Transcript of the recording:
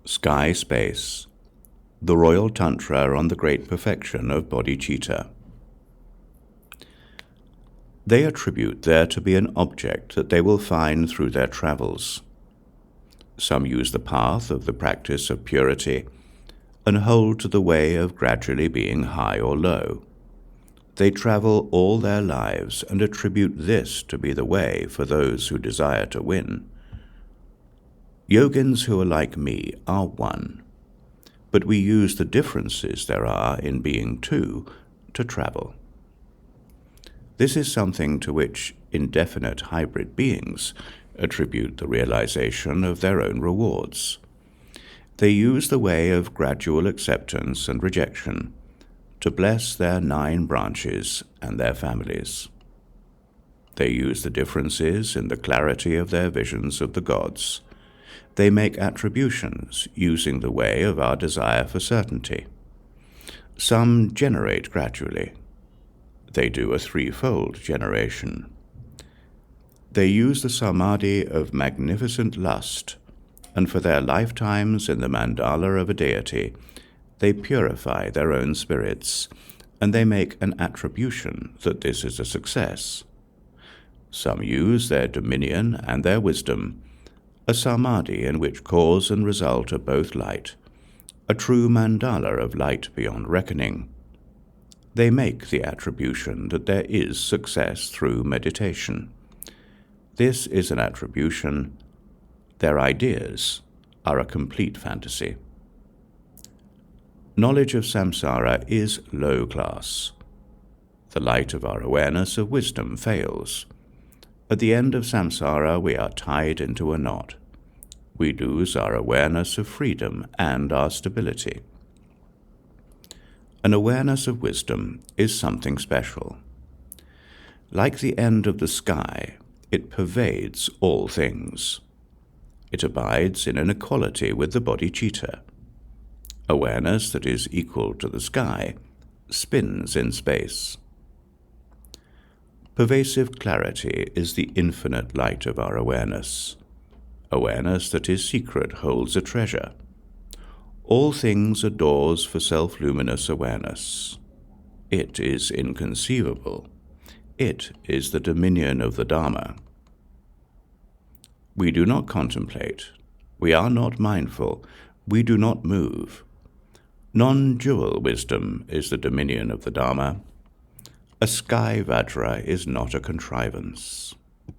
Sky Space, the Royal Tantra on the Great Perfection of Bodhicitta. They attribute there to be an object that they will find through their travels. Some use the path of the practice of purity and hold to the way of gradually being high or low. They travel all their lives and attribute this to be the way for those who desire to win. Yogins who are like me are one, but we use the differences there are in being two to travel. This is something to which indefinite hybrid beings attribute the realization of their own rewards. They use the way of gradual acceptance and rejection to bless their 9 branches and their families. They use the differences in the clarity of their visions of the gods. They make attributions using the way of our desire for certainty. Some generate gradually. They do a 3-fold generation. They use the samadhi of magnificent lust, and for their lifetimes in the mandala of a deity, they purify their own spirits, and they make an attribution that this is a success. Some use their dominion and their wisdom, a samadhi in which cause and result are both light, a true mandala of light beyond reckoning. They make the attribution that there is success through meditation. This is an attribution. Their ideas are a complete fantasy. Knowledge of samsara is low class. The light of our awareness of wisdom fails. At the end of samsara, we are tied into a knot. We lose our awareness of freedom and our stability. An awareness of wisdom is something special. Like the end of the sky, it pervades all things. It abides in an equality with the bodhicitta. Awareness that is equal to the sky spins in space. Pervasive clarity is the infinite light of our awareness. Awareness that is secret holds a treasure. All things are doors for self-luminous awareness. It is inconceivable. It is the dominion of the Dharma. We do not contemplate. We are not mindful. We do not move. Non-dual wisdom is the dominion of the Dharma. A sky vajra is not a contrivance.